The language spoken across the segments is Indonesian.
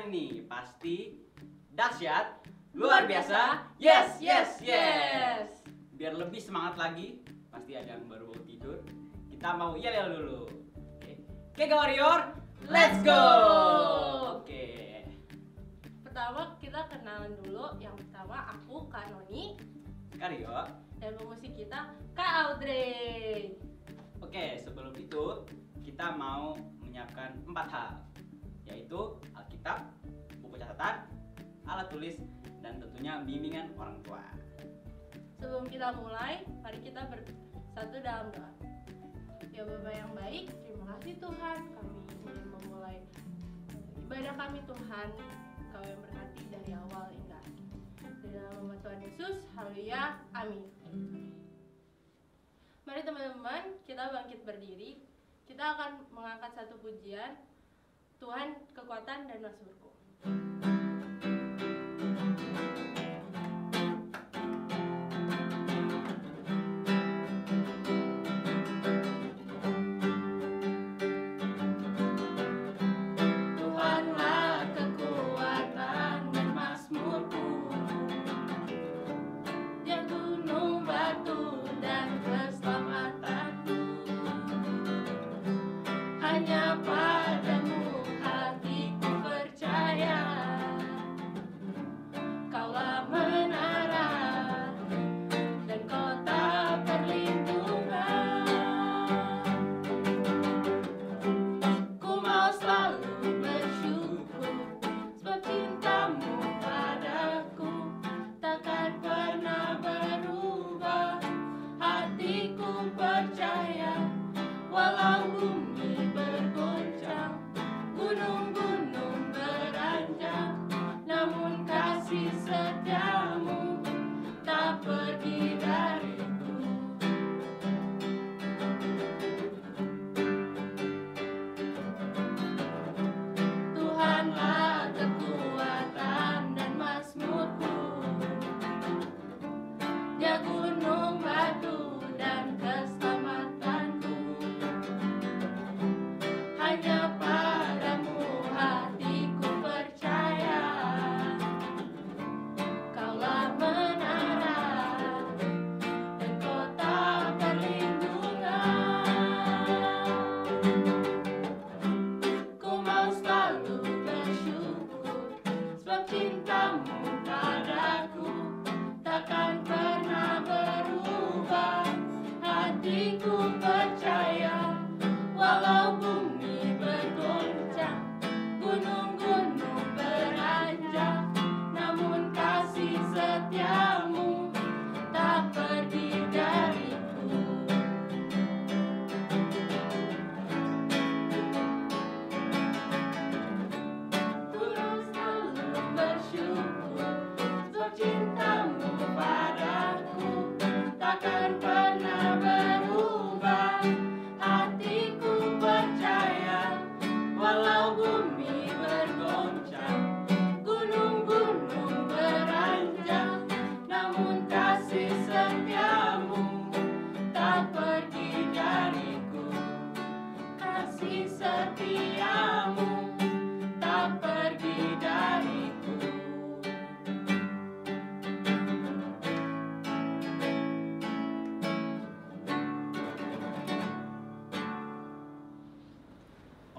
ini pasti dahsyat, luar biasa, yes, yes, yes. Biar lebih semangat lagi, pasti ada yang baru mau tidur. Kita mau yel-yel dulu. Oke, Warrior, let's go. Oke. Pertama kita kenalan dulu. Yang pertama aku Kak Noni. Karyo. Dan pemusik kita Kak Audrey. Oke, sebelum itu kita mau menyiapkan 4 hal, yaitu Alkitab, buku catatan, alat tulis, dan tentunya bimbingan orang tua. Sebelum kita mulai, mari kita bersatu dalam doa. Ya Bapa yang baik, terima kasih Tuhan, kami ingin memulai ibadah kami Tuhan, Kau yang berkati dari awal hingga akhir. Di dalam nama Tuhan Yesus, haleluya, amin. Mari teman-teman, kita bangkit berdiri. Kita akan mengangkat satu pujian, Tuhan kekuatan dan mazmurku.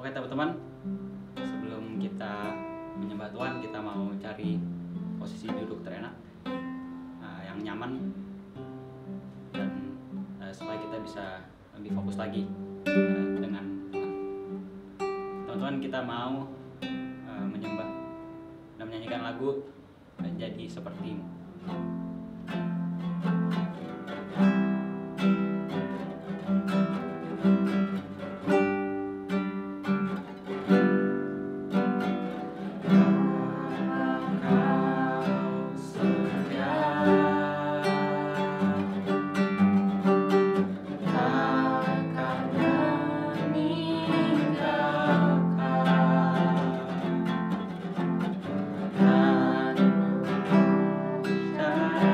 Oke teman-teman, sebelum kita menyembah Tuhan, kita mau cari posisi duduk terenak, yang nyaman, dan supaya kita bisa lebih fokus lagi dengan Tuhan. Teman-teman, kita mau menyembah dan menyanyikan lagu Jadi Sepertimu. Time.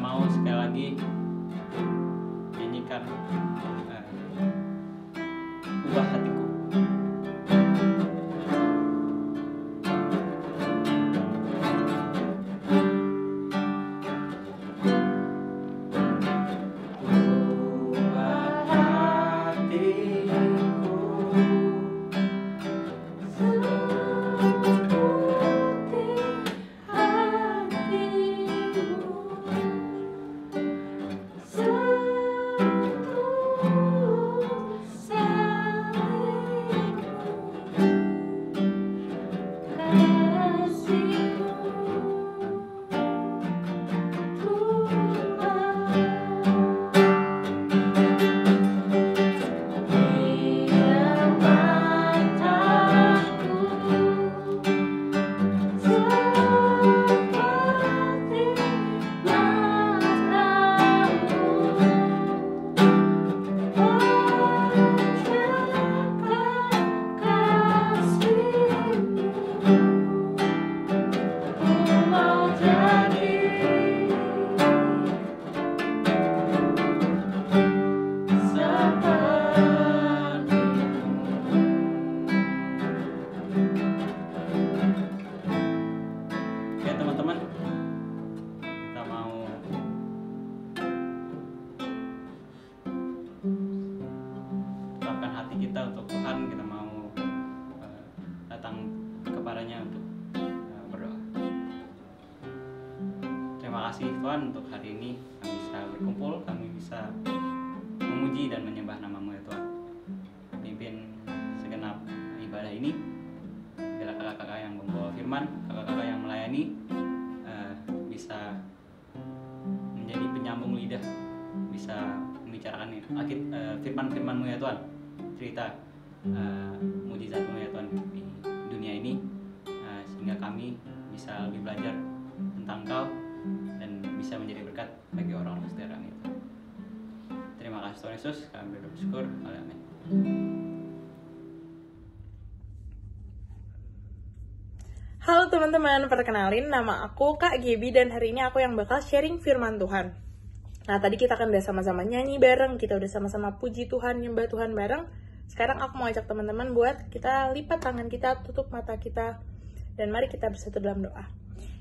mau sekali lagi nyanyikan Ubah Hatiku. Teman-teman, kita mau tetapkan hati kita untuk Tuhan. Kita mau datang kepadanya untuk berdoa. Terima kasih Tuhan untuk hari ini kami bisa berkumpul, kami bisa memuji dan menyembah nama-Mu ya Tuhan. Pimpin segenap ibadah ini, biarlah kakak-kakak yang membawa firman, kakak-kakak yang melayani bisa menjadi penyambung lidah, bisa membicarakan firman-firman-Mu ya Tuhan, cerita mujizat-Mu ya Tuhan di dunia ini, sehingga kami bisa lebih belajar tentang Kau dan bisa menjadi berkat bagi orang-orang sekitar kami ya Tuhan. Terima kasih Tuhan Yesus, kami bersyukur. Amin. Halo teman-teman, perkenalin nama aku Kak Gaby dan hari ini aku yang bakal sharing firman Tuhan. Nah tadi kita kan udah sama-sama nyanyi bareng, kita udah sama-sama puji Tuhan, nyembah Tuhan bareng. Sekarang aku mau ajak teman-teman buat kita lipat tangan kita, tutup mata kita, dan mari kita bersatu dalam doa.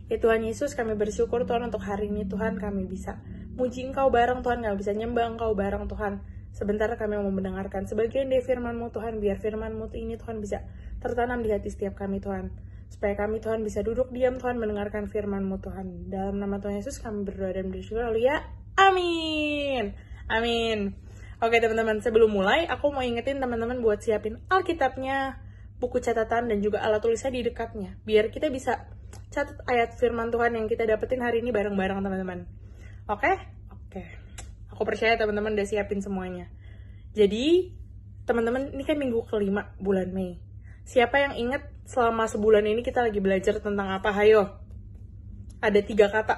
Ya Tuhan Yesus, kami bersyukur Tuhan untuk hari ini Tuhan kami bisa muji Engkau bareng Tuhan, kami bisa nyembah Engkau bareng Tuhan. Sebentar kami mau mendengarkan sebagian dari firman-Mu Tuhan, biar firman-Mu ini Tuhan bisa tertanam di hati setiap kami Tuhan. Supaya kami Tuhan bisa duduk diam Tuhan mendengarkan firman-Mu Tuhan. Dalam nama Tuhan Yesus kami berdoa dan bersyukur. Haleluya. Amin. Amin. Oke teman-teman, sebelum mulai aku mau ingetin teman-teman buat siapin Alkitabnya, buku catatan dan juga alat tulisnya di dekatnya. Biar kita bisa catat ayat firman Tuhan yang kita dapetin hari ini bareng-bareng teman-teman. Oke? Oke. Aku percaya teman-teman udah siapin semuanya. Jadi, teman-teman ini kan minggu kelima bulan Mei. Siapa yang ingat selama sebulan ini kita lagi belajar tentang apa? Hayo. Ada 3 kata.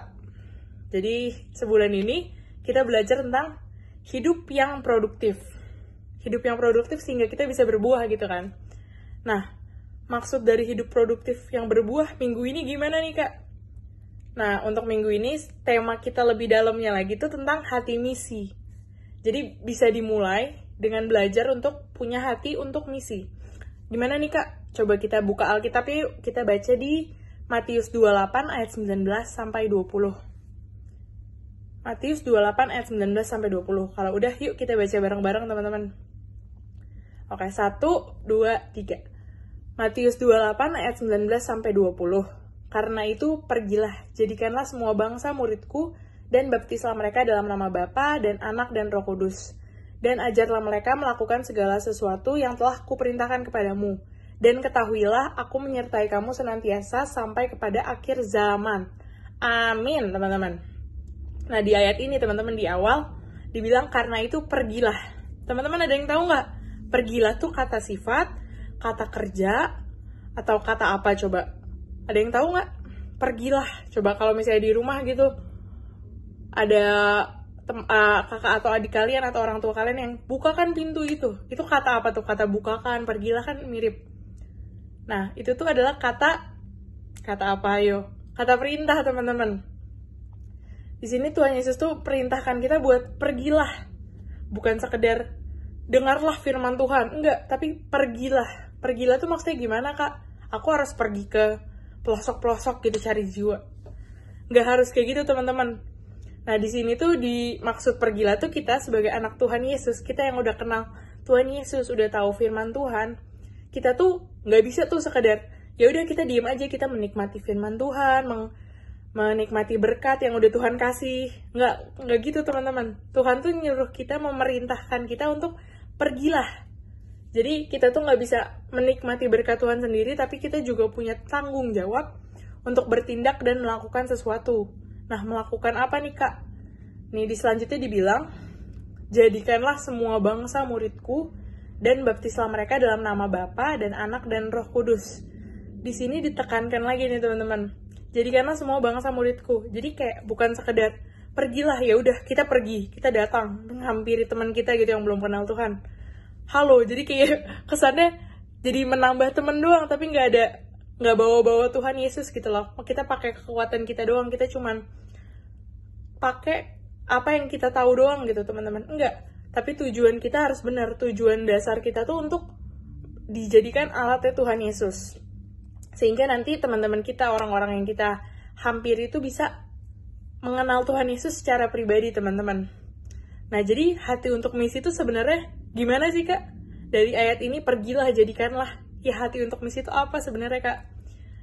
Jadi sebulan ini kita belajar tentang hidup yang produktif. Hidup yang produktif sehingga kita bisa berbuah gitu kan. Nah, maksud dari hidup produktif yang berbuah minggu ini gimana nih Kak? Nah, untuk minggu ini tema kita lebih dalamnya lagi tuh tentang hati misi. Jadi bisa dimulai dengan belajar untuk punya hati untuk misi. Gimana nih Kak? Coba kita buka Alkitab yuk, kita baca di Matius 28 ayat 19 sampai 20. Matius 28 ayat 19 sampai 20. Kalau udah yuk kita baca bareng-bareng teman-teman. Oke, 1, 2, 3. Matius 28 ayat 19 sampai 20. Karena itu pergilah, jadikanlah semua bangsa muridku dan baptislah mereka dalam nama Bapa dan Anak dan Roh Kudus. Dan ajarlah mereka melakukan segala sesuatu yang telah kuperintahkan kepadamu. Dan ketahuilah, aku menyertai kamu senantiasa sampai kepada akhir zaman. Amin, teman-teman. Nah, di ayat ini, teman-teman, di awal, dibilang karena itu pergilah. Teman-teman ada yang tahu nggak? Pergilah tuh kata sifat, kata kerja, atau kata apa coba? Ada yang tahu nggak? Pergilah. Coba kalau misalnya di rumah gitu, ada kakak atau adik kalian atau orang tua kalian yang bukakan pintu itu kata apa tuh? Kata bukakan, pergilah kan mirip. Nah itu tuh adalah kata apa ayo? Kata perintah teman-teman. Di sini Tuhan Yesus tuh perintahkan kita buat pergilah. Bukan sekedar dengarlah firman Tuhan, enggak, tapi pergilah. Pergilah tuh maksudnya gimana, Kak? Aku harus pergi ke pelosok-pelosok gitu cari jiwa. Enggak harus kayak gitu, teman-teman. Nah, di sini tuh dimaksud pergilah tuh kita sebagai anak Tuhan Yesus, kita yang udah kenal Tuhan Yesus, udah tahu firman Tuhan. Kita tuh nggak bisa tuh sekedar ya udah kita diem aja, kita menikmati firman Tuhan, menikmati berkat yang udah Tuhan kasih. Nggak gitu, teman-teman. Tuhan tuh nyuruh kita, memerintahkan kita untuk pergilah. Jadi kita tuh nggak bisa menikmati berkat Tuhan sendiri, tapi kita juga punya tanggung jawab untuk bertindak dan melakukan sesuatu. Nah, melakukan apa nih, Kak? Nih, di selanjutnya dibilang, jadikanlah semua bangsa muridku dan baptislah mereka dalam nama Bapa dan Anak dan Roh Kudus. Di sini ditekankan lagi nih, teman-teman. Jadikanlah semua bangsa muridku. Jadi kayak bukan sekedar pergilah, ya udah kita pergi, kita datang menghampiri teman kita gitu yang belum kenal Tuhan. Halo, jadi kayak kesannya jadi menambah teman doang, tapi nggak bawa-bawa Tuhan Yesus gitu loh. Kita pakai kekuatan kita doang, kita cuman pakai apa yang kita tahu doang gitu, teman-teman. Enggak, tapi tujuan kita harus benar. Tujuan dasar kita tuh untuk dijadikan alatnya Tuhan Yesus, sehingga nanti teman-teman kita, orang-orang yang kita hampiri itu bisa mengenal Tuhan Yesus secara pribadi, teman-teman. Nah, jadi hati untuk misi itu sebenarnya gimana sih, Kak? Dari ayat ini, pergilah, jadikanlah. Ya, hati untuk misi itu apa sebenarnya, Kak?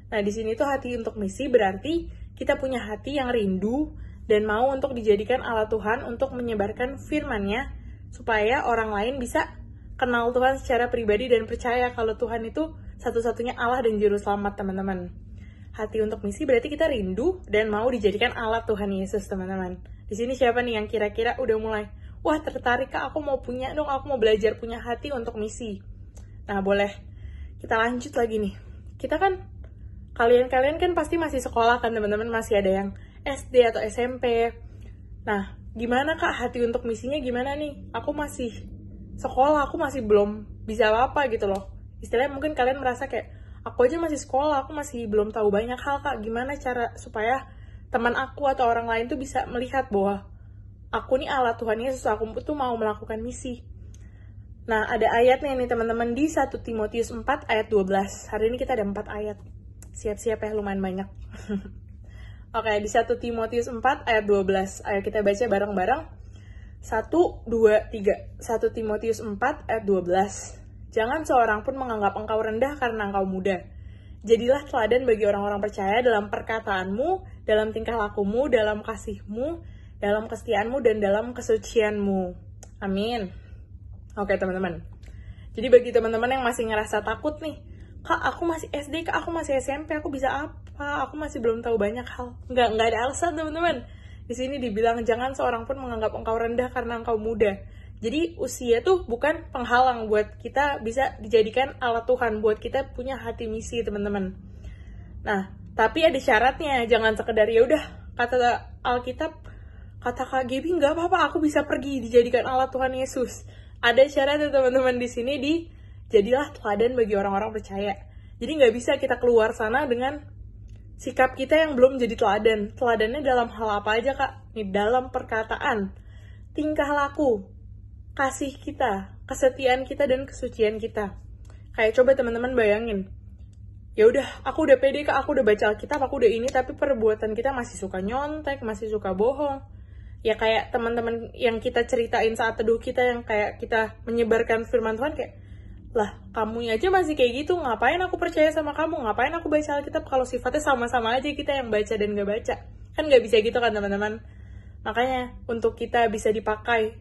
Nah, di sini tuh hati untuk misi berarti kita punya hati yang rindu dan mau untuk dijadikan alat Tuhan untuk menyebarkan firman-Nya supaya orang lain bisa kenal Tuhan secara pribadi dan percaya kalau Tuhan itu satu-satunya Allah dan Juru Selamat, teman-teman. Hati untuk misi berarti kita rindu dan mau dijadikan alat Tuhan Yesus, teman-teman. Di sini siapa nih yang kira-kira udah mulai, wah tertarik, Kak, aku mau punya dong, aku mau belajar punya hati untuk misi. Nah, boleh kita lanjut lagi nih. Kita kan, kalian kan pasti masih sekolah kan, teman-teman, masih ada yang SD atau SMP. Nah, gimana, Kak, hati untuk misinya gimana nih? Aku masih sekolah, aku masih belum bisa apa-apa gitu loh. Istilahnya mungkin kalian merasa kayak, aku aja masih sekolah, aku masih belum tahu banyak hal, Kak. Gimana cara supaya teman aku atau orang lain tuh bisa melihat bahwa aku nih alat Tuhan Yesus, aku tuh mau melakukan misi. Nah, ada ayatnya nih, teman-teman, di 1 Timotius 4 ayat 12. Hari ini kita ada 4 ayat. Siap-siap ya, lumayan banyak. Oke, di 1 Timotius 4 ayat 12. Ayo kita baca bareng-bareng. 1, 2, 3. 1 Timotius 4 ayat 12. Jangan seorang pun menganggap engkau rendah karena engkau muda. Jadilah teladan bagi orang-orang percaya dalam perkataanmu, dalam tingkah lakumu, dalam kasihmu, dalam kesetiaanmu, dan dalam kesucianmu. Amin. Oke, teman-teman. Jadi bagi teman-teman yang masih ngerasa takut nih, Kak, aku masih SD, Kak, aku masih SMP, aku bisa apa? Aku masih belum tahu banyak hal. Nggak ada alasan, teman-teman. Di sini dibilang, jangan seorang pun menganggap engkau rendah karena engkau muda. Jadi usia tuh bukan penghalang buat kita bisa dijadikan alat Tuhan, buat kita punya hati misi, teman-teman. Nah, tapi ada syaratnya, jangan sekedar ya udah kata Alkitab, kata Kak Gaby, nggak apa-apa, aku bisa pergi dijadikan alat Tuhan Yesus. Ada syaratnya, teman-teman, di sini jadilah teladan bagi orang-orang percaya. Jadi nggak bisa kita keluar sana dengan sikap kita yang belum jadi teladan. Teladannya dalam hal apa aja, Kak? Nih, dalam perkataan, tingkah laku, kasih kita, kesetiaan kita, dan kesucian kita. Kayak coba teman-teman bayangin, ya udah, aku udah pede, Kak, aku udah baca Alkitab, aku udah ini, tapi perbuatan kita masih suka nyontek, masih suka bohong. Ya kayak teman-teman yang kita ceritain saat teduh kita, yang kayak kita menyebarkan firman Tuhan, kayak, lah, kamu aja masih kayak gitu, ngapain aku percaya sama kamu, ngapain aku baca Alkitab kalau sifatnya sama-sama aja kita yang baca dan gak baca. Kan gak bisa gitu kan, teman-teman. Makanya, untuk kita bisa dipakai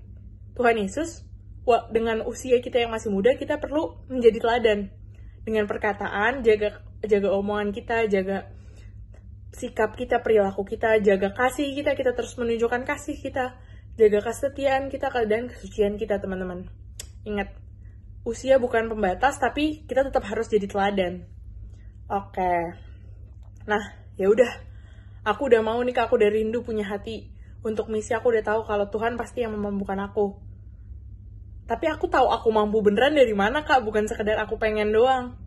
Tuhan Yesus, dengan usia kita yang masih muda, kita perlu menjadi teladan. Dengan perkataan, jaga omongan kita, jaga sikap kita, perilaku kita, jaga kasih kita terus menunjukkan kasih kita, jaga kesetiaan kita, dan kesucian kita, teman-teman. Ingat, usia bukan pembatas, tapi kita tetap harus jadi teladan. Oke. Nah, ya udah. Aku udah mau nih, Kak, aku udah rindu punya hati untuk misi. Aku udah tahu kalau Tuhan pasti yang memampukan aku. Tapi aku tahu aku mampu beneran dari mana, Kak? Bukan sekedar aku pengen doang.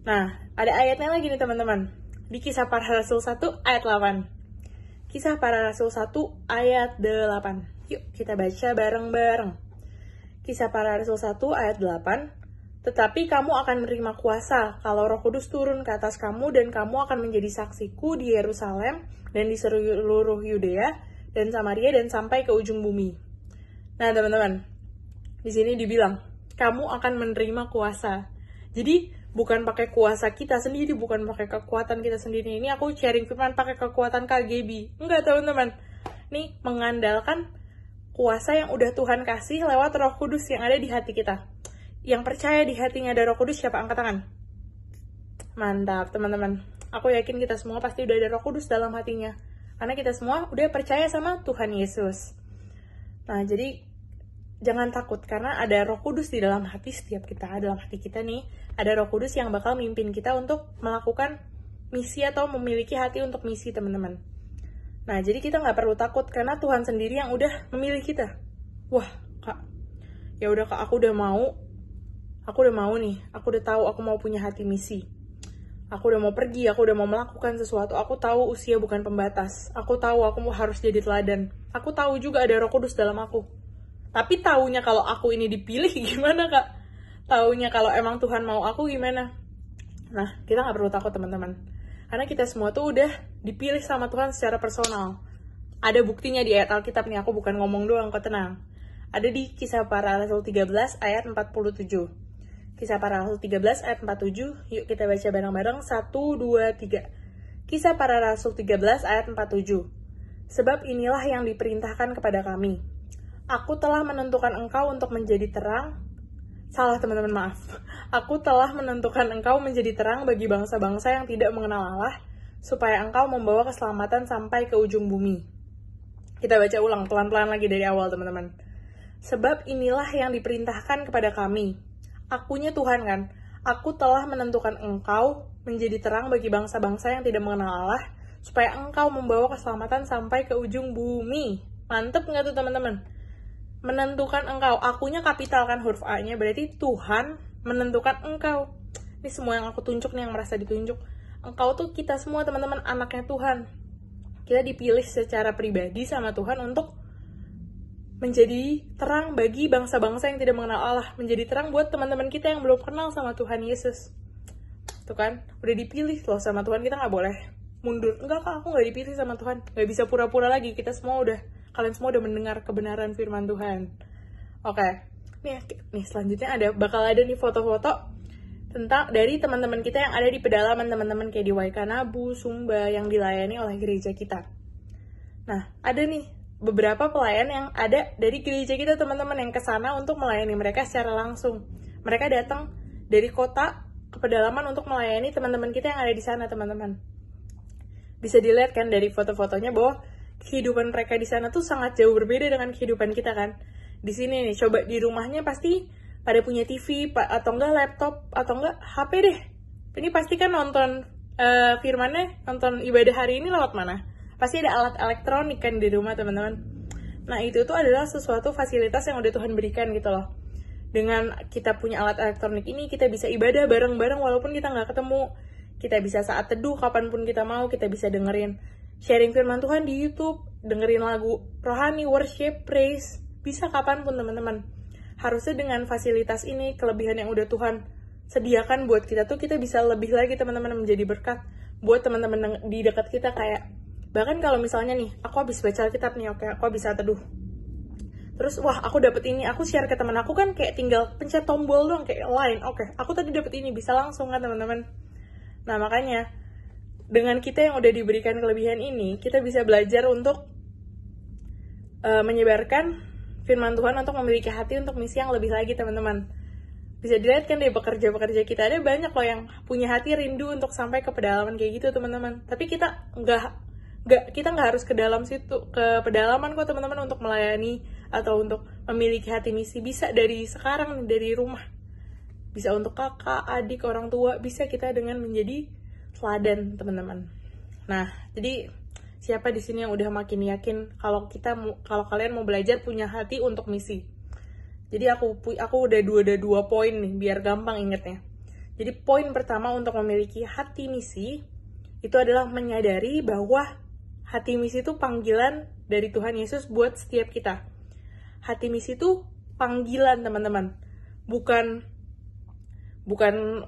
Nah, ada ayatnya lagi nih, teman-teman. Di Kisah Para Rasul 1 ayat 8. Kisah Para Rasul 1 ayat 8. Yuk kita baca bareng-bareng. Kisah Para Rasul 1 ayat 8. Tetapi kamu akan menerima kuasa kalau Roh Kudus turun ke atas kamu dan kamu akan menjadi saksiku di Yerusalem dan di seluruh Yudea dan Samaria dan sampai ke ujung bumi. Nah teman-teman, di sini dibilang kamu akan menerima kuasa. Jadi bukan pakai kuasa kita sendiri, bukan pakai kekuatan kita sendiri. Ini aku sharing firman pakai kekuatan Kak Gaby. Enggak teman-teman. Nih mengandalkan kuasa yang udah Tuhan kasih lewat Roh Kudus yang ada di hati kita. Yang percaya di hatinya ada Roh Kudus, siapa angkat tangan? Mantap teman-teman. Aku yakin kita semua pasti udah ada Roh Kudus dalam hatinya. Karena kita semua udah percaya sama Tuhan Yesus. Nah jadi jangan takut karena ada Roh Kudus di dalam hati setiap kita. Dalam hati kita nih ada Roh Kudus yang bakal mimpin kita untuk melakukan misi atau memiliki hati untuk misi teman-teman. Nah jadi kita nggak perlu takut karena Tuhan sendiri yang udah memilih kita. Wah Kak, ya udah Kak, aku udah mau nih, aku udah tahu aku mau punya hati misi. Aku udah mau pergi, aku udah mau melakukan sesuatu. Aku tahu usia bukan pembatas. Aku tahu aku harus jadi teladan. Aku tahu juga ada Roh Kudus dalam aku. Tapi taunya kalau aku ini dipilih gimana Kak? Taunya kalau emang Tuhan mau aku gimana? Nah, kita nggak perlu takut teman-teman. Karena kita semua tuh udah dipilih sama Tuhan secara personal. Ada buktinya di ayat Alkitab nih, aku bukan ngomong doang, kok tenang. Ada di Kisah Para Rasul 13 ayat 47. Kisah Para Rasul 13 ayat 47. Yuk kita baca bareng-bareng. 1, 2, 3. Kisah Para Rasul 13 ayat 47. Sebab inilah yang diperintahkan kepada kami. Aku telah menentukan engkau untuk menjadi terang. Salah teman-teman, maaf. Aku telah menentukan engkau menjadi terang bagi bangsa-bangsa yang tidak mengenal Allah, supaya engkau membawa keselamatan sampai ke ujung bumi. Kita baca ulang pelan-pelan lagi dari awal teman-teman. Sebab inilah yang diperintahkan kepada kami. Akunya Tuhan kan. Aku telah menentukan engkau menjadi terang bagi bangsa-bangsa yang tidak mengenal Allah, supaya engkau membawa keselamatan sampai ke ujung bumi. Mantep nggak tuh teman-teman? Menentukan engkau. Akunya kapital kan huruf A-nya, berarti Tuhan menentukan engkau. Ini semua yang aku tunjuk nih, yang merasa ditunjuk. Engkau tuh kita semua teman-teman anaknya Tuhan. Kita dipilih secara pribadi sama Tuhan untuk menjadi terang bagi bangsa-bangsa yang tidak mengenal Allah. Menjadi terang buat teman-teman kita yang belum kenal sama Tuhan Yesus. Tuh kan, udah dipilih loh sama Tuhan, kita nggak boleh mundur. Enggak Kak, aku nggak dipilih sama Tuhan. Nggak bisa pura-pura lagi, kalian semua udah mendengar kebenaran firman Tuhan. Oke. Nih selanjutnya bakal ada nih foto-foto tentang dari teman-teman kita yang ada di pedalaman teman-teman kayak di Waikanabu, Sumba yang dilayani oleh gereja kita. Nah, ada nih beberapa pelayan yang ada dari gereja kita teman-teman yang kesana untuk melayani mereka secara langsung. Mereka datang dari kota ke pedalaman untuk melayani teman-teman kita yang ada di sana teman-teman. Bisa dilihat kan dari foto-fotonya bahwa kehidupan mereka di sana tuh sangat jauh berbeda dengan kehidupan kita kan. Di sini nih, coba di rumahnya pasti pada punya TV atau enggak laptop atau enggak HP deh. Ini pasti kan nonton firmannya, nonton ibadah hari ini lewat mana? Pasti ada alat elektronik kan di rumah teman-teman. Nah itu tuh adalah sesuatu fasilitas yang udah Tuhan berikan gitu loh. Dengan kita punya alat elektronik ini, kita bisa ibadah bareng-bareng walaupun kita nggak ketemu. Kita bisa saat teduh kapanpun kita mau, kita bisa dengerin sharing firman Tuhan di YouTube, dengerin lagu rohani, worship, praise, bisa kapanpun teman-teman. Harusnya dengan fasilitas ini, kelebihan yang udah Tuhan sediakan buat kita tuh, kita bisa lebih lagi teman-teman menjadi berkat buat teman-teman di dekat kita. Kayak bahkan kalau misalnya nih, aku habis baca Alkitab nih, oke, aku bisa teduh. Terus wah aku dapet ini, aku share ke teman aku kan kayak tinggal pencet tombol doang kayak line, oke, aku tadi dapet ini, bisa langsung kan teman-teman. Nah makanya dengan kita yang udah diberikan kelebihan ini, kita bisa belajar untuk menyebarkan firman Tuhan untuk memiliki hati untuk misi yang lebih lagi teman-teman. Bisa dilihat kan deh pekerja-pekerja kita, ada banyak loh yang punya hati rindu untuk sampai ke pedalaman kayak gitu teman-teman. Tapi kita nggak harus ke dalam situ, ke pedalaman kok teman-teman untuk melayani atau untuk memiliki hati misi. Bisa dari sekarang, dari rumah. Bisa untuk kakak, adik, orang tua, bisa kita dengan menjadi teladan teman-teman. Nah, jadi siapa di sini yang udah makin yakin kalau kalian mau belajar punya hati untuk misi? Jadi aku udah dua poin nih biar gampang ingetnya. Jadi poin pertama untuk memiliki hati misi itu adalah menyadari bahwa Hati misi itu panggilan dari Tuhan Yesus buat setiap kita. Hati misi itu panggilan, teman-teman. Bukan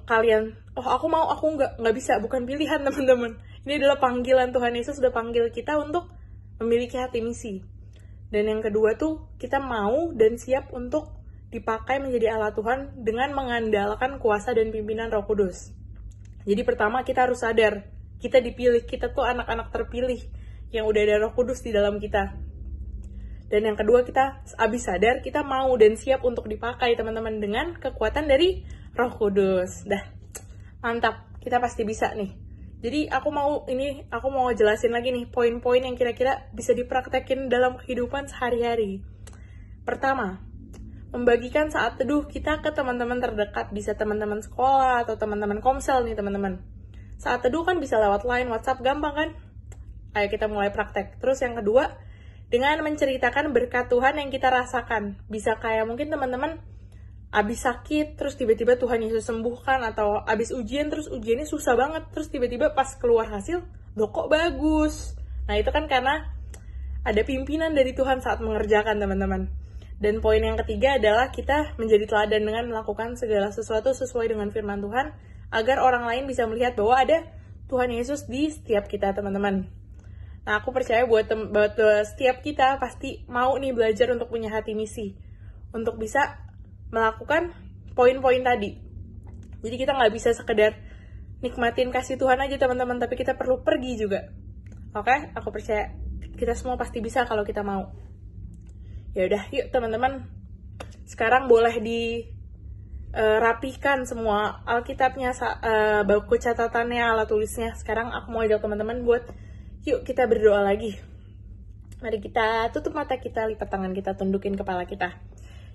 kalian, oh aku mau, aku nggak bisa, bukan pilihan, teman-teman. Ini adalah panggilan. Tuhan Yesus sudah panggil kita untuk memiliki hati misi. Dan yang kedua tuh, kita mau dan siap untuk dipakai menjadi alat Tuhan dengan mengandalkan kuasa dan pimpinan Roh Kudus. Jadi pertama kita harus sadar, kita dipilih, kita tuh anak-anak terpilih yang udah ada Roh Kudus di dalam kita. Dan yang kedua, kita abis sadar, kita mau dan siap untuk dipakai, teman-teman, dengan kekuatan dari Roh Kudus. Dah, mantap, kita pasti bisa nih. Jadi aku mau jelasin lagi nih poin-poin yang kira-kira bisa dipraktekin dalam kehidupan sehari-hari. Pertama, membagikan saat teduh kita ke teman-teman terdekat, bisa teman-teman sekolah atau teman-teman komsel nih, teman-teman. Saat teduh kan bisa lewat line, WhatsApp, gampang kan? Ayo kita mulai praktek. Terus yang kedua, dengan menceritakan berkat Tuhan yang kita rasakan. Bisa kayak mungkin teman-teman abis sakit, terus tiba-tiba Tuhan Yesus sembuhkan, atau abis ujian, terus ujiannya susah banget, terus tiba-tiba pas keluar hasil, loh kok bagus. Nah itu kan karena ada pimpinan dari Tuhan saat mengerjakan, teman-teman. Dan poin yang ketiga adalah kita menjadi teladan dengan melakukan segala sesuatu sesuai dengan firman Tuhan, agar orang lain bisa melihat bahwa ada Tuhan Yesus di setiap kita, teman-teman. Nah, aku percaya buat setiap kita pasti mau nih belajar untuk punya hati misi. Untuk bisa melakukan poin-poin tadi. Jadi kita nggak bisa sekedar nikmatin kasih Tuhan aja, teman-teman. Tapi kita perlu pergi juga. Oke? Aku percaya kita semua pasti bisa kalau kita mau. Ya udah, yuk teman-teman. Sekarang boleh dirapikan semua Alkitabnya, buku catatannya, alat tulisnya. Sekarang aku mau ajak teman-teman buat yuk kita berdoa lagi. Mari kita tutup mata kita, lipat tangan kita, tundukin kepala kita.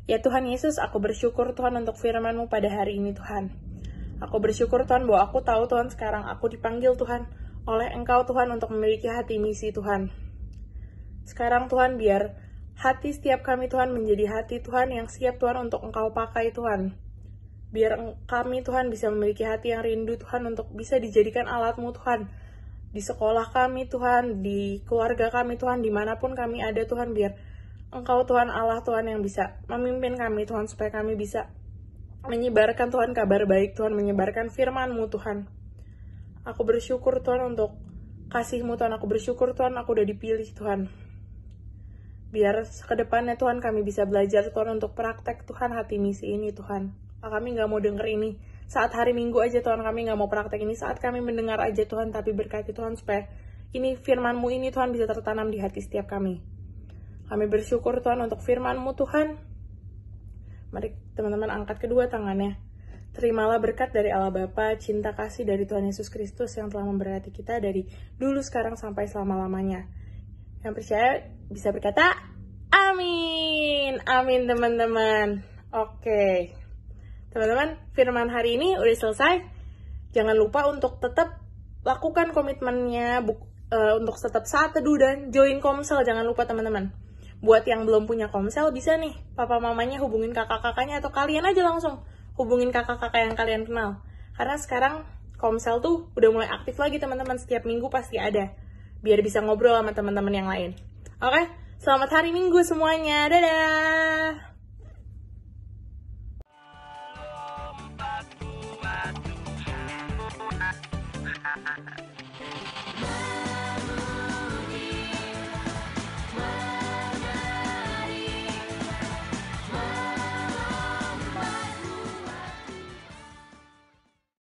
Ya Tuhan Yesus, aku bersyukur Tuhan untuk firman-Mu pada hari ini Tuhan. Aku bersyukur Tuhan bahwa aku tahu Tuhan sekarang aku dipanggil Tuhan oleh Engkau Tuhan untuk memiliki hati misi Tuhan. Sekarang Tuhan biar hati setiap kami Tuhan menjadi hati Tuhan yang siap Tuhan untuk Engkau pakai Tuhan. Biar kami Tuhan bisa memiliki hati yang rindu Tuhan untuk bisa dijadikan alat-Mu Tuhan. Di sekolah kami Tuhan, di keluarga kami Tuhan, dimanapun kami ada Tuhan, biar Engkau Tuhan Allah Tuhan yang bisa memimpin kami Tuhan, supaya kami bisa menyebarkan Tuhan kabar baik Tuhan, menyebarkan firman-Mu Tuhan. Aku bersyukur Tuhan untuk kasih-Mu Tuhan, aku bersyukur Tuhan aku udah dipilih Tuhan. Biar kedepannya Tuhan kami bisa belajar Tuhan untuk praktek Tuhan hati misi ini Tuhan. Kami gak mau denger ini saat hari Minggu aja Tuhan, kami gak mau praktek ini saat kami mendengar aja Tuhan, tapi berkati Tuhan supaya ini firman-Mu ini Tuhan bisa tertanam di hati setiap kami. Kami bersyukur Tuhan untuk firman-Mu Tuhan. Mari teman-teman angkat kedua tangannya. Terimalah berkat dari Allah Bapa, cinta kasih dari Tuhan Yesus Kristus yang telah memberkati kita dari dulu, sekarang, sampai selama-lamanya. Yang percaya bisa berkata, amin. Amin teman-teman. Oke. Teman-teman, firman hari ini udah selesai. Jangan lupa untuk tetap lakukan komitmennya, untuk tetap saat teduh dan join komsel. Jangan lupa teman-teman. Buat yang belum punya komsel, bisa nih papa mamanya hubungin kakak-kakaknya, atau kalian aja langsung hubungin kakak-kakak yang kalian kenal. Karena sekarang komsel tuh udah mulai aktif lagi teman-teman, setiap minggu pasti ada. Biar bisa ngobrol sama teman-teman yang lain. Oke, selamat hari Minggu semuanya. Dadah!